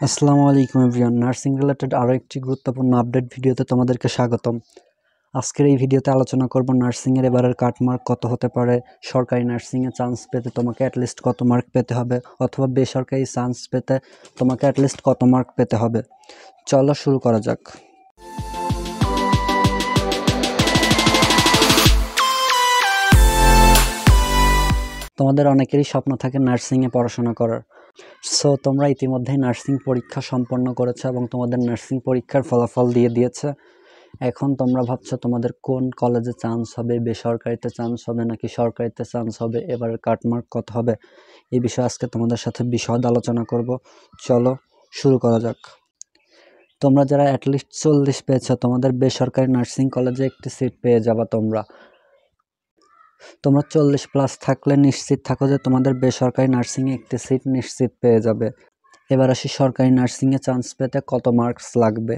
আসসালামু আলাইকুম everyone. Nursing related আরও একটি গুরুত্বপূর্ণ আপডেট ভিডিওতে তোমাদেরকে স্বাগতম। আজকের এই ভিডিওতে আলোচনা করব নার্সিংয়ের এবারের কাটমার্ক কত হতে পারে, সরকারি নার্সিংয়ে চান্স পেতে তোমাকে অ্যাটলিস্ট কত মার্ক পেতে হবে, অথবা বেসরকারি চান্স পেতে তোমাকে অ্যাটলিস্ট কত মার্ক পেতে হবে। চলো শুরু করা যাক। তোমাদের অনেকেরই স্বপ্ন থাকে নার্সিংয়ে পড়াশোনা করার। সো তোমরা ইতিমধ্যেই নার্সিং পরীক্ষা সম্পন্ন করেছো এবং তোমাদের নার্সিং পরীক্ষার ফলাফল দিয়ে দিয়েছে। এখন তোমরা ভাবছো তোমাদের কোন কলেজে চান্স হবে, বেসরকারিতে চান্স হবে নাকি সরকারিতে চান্স হবে, এবারের কাটমার্ক কত হবে, এই বিষয়ে আজকে তোমাদের সাথে বিশদ আলোচনা করব। চলো শুরু করা যাক। তোমরা যারা অ্যাটলিস্ট 40 পেয়েছো, তোমাদের বেসরকারি নার্সিং কলেজে একটি সিট পেয়ে যাবা। তোমরা 40+ থাকলে নিশ্চিত থাকো যে তোমাদের বেসরকারি নার্সিংয়ে একটি সিট নিশ্চিত পেয়ে যাবে। এবার আসি সরকারি নার্সিংয়ে চান্স পেতে কত মার্কস লাগবে।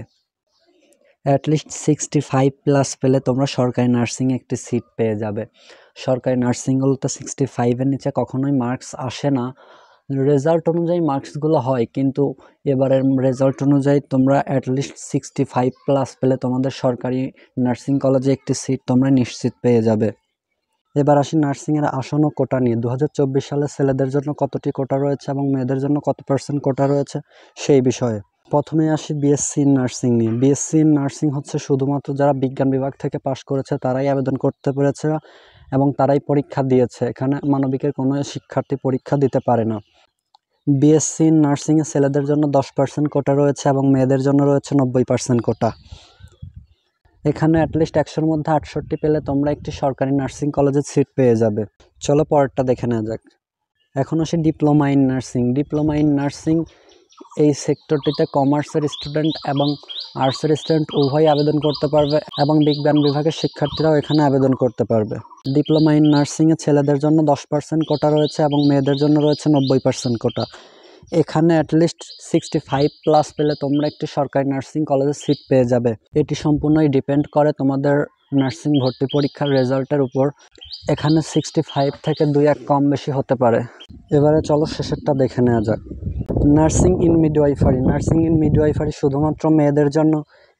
অ্যাটলিস্ট 65+ পেলে তোমরা সরকারি নার্সিংয়ে একটি সিট পেয়ে যাবে। সরকারি নার্সিংগুলোতে 65-এর নিচে কখনোই মার্কস আসে না। রেজাল্ট অনুযায়ী মার্কসগুলো হয়, কিন্তু এবারের রেজাল্ট অনুযায়ী তোমরা অ্যাটলিস্ট 65+ পেলে তোমাদের সরকারি নার্সিং কলেজে একটি সিট তোমরা নিশ্চিত পেয়ে যাবে। এবার আসি নার্সিংয়ের আসন ও কোটা নিয়ে। 2024 সালে ছেলেদের জন্য কতটি কোটা রয়েছে এবং মেয়েদের জন্য কত % কোটা রয়েছে সেই বিষয়ে। প্রথমে আসি বিএসসি নার্সিং নিয়ে। বিএসসি নার্সিং হচ্ছে শুধুমাত্র যারা বিজ্ঞান বিভাগ থেকে পাশ করেছে তারাই আবেদন করতে পেরেছে এবং তারাই পরীক্ষা দিয়েছে। এখানে মানবিকের কোনো শিক্ষার্থী পরীক্ষা দিতে পারে না। বিএসসি নার্সিংয়ে ছেলেদের জন্য 10% কোটা রয়েছে এবং মেয়েদের জন্য রয়েছে 90% কোটা। এখানে অ্যাটলিস্ট 100-র মধ্যে 68 পেলে তোমরা একটি সরকারি নার্সিং কলেজের সিট পেয়ে যাবে। চলো পরেরটা দেখে নেওয়া যাক। এখন আসি diploma in nursing. Diploma in nursing এই সেক্টরটিতে কমার্সের স্টুডেন্ট এবং আর্টসের স্টুডেন্ট উভয়ই আবেদন করতে পারবে এবং বিজ্ঞান বিভাগের শিক্ষার্থীরাও এখানে আবেদন করতে পারবে। ডিপ্লোমা ইন নার্সিংয়ে ছেলেদের জন্য 10% কোটা রয়েছে এবং মেয়েদের জন্য রয়েছে 90% কোটা। এখানে অ্যাটলিস্ট 65+ পেলে তোমরা একটি সরকারি নার্সিং কলেজে সিট পেয়ে যাবে। এটি সম্পূর্ণই ডিপেন্ড করে তোমাদের নার্সিং ভর্তি পরীক্ষার রেজাল্টের উপর। এখানে 65 থেকে 2-1 কম বেশি হতে পারে। এবারে চলো শেষেরটা দেখে নেওয়া যাক। Nursing in midwifery. Nursing in midwifery শুধুমাত্র মেয়েদের জন্য।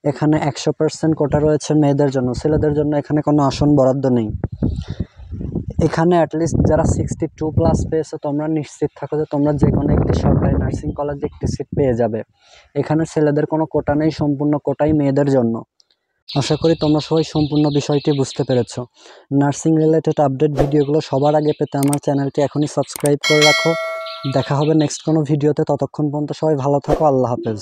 এখানে 100% কোটা রয়েছে মেয়েদের জন্য, ছেলেদের জন্য এখানে কোনো আসন বরাদ্দ নেই। এখানে অ্যাটলিস্ট যারা 62+ পেয়েছে তোমরা নিশ্চিত থাকো যে তোমরা যে কোনো একটি সরকারি নার্সিং কলেজে একটি সিট পেয়ে যাবে। এখানে ছেলেদের কোনো কোটা নেই, সম্পূর্ণ কোটাই মেয়েদের জন্য। আশা করি তোমরা সবাই সম্পূর্ণ বিষয়টি বুঝতে পেরেছো। নার্সিং রিলেটেড আপডেট ভিডিওগুলো সবার আগে পেতে আমার চ্যানেলটি এখনই সাবস্ক্রাইব করে রাখো। দেখা হবে নেক্সট কোনো ভিডিওতে। ততক্ষণ পর্যন্ত সবাই ভালো থাকো। আল্লাহ হাফেজ।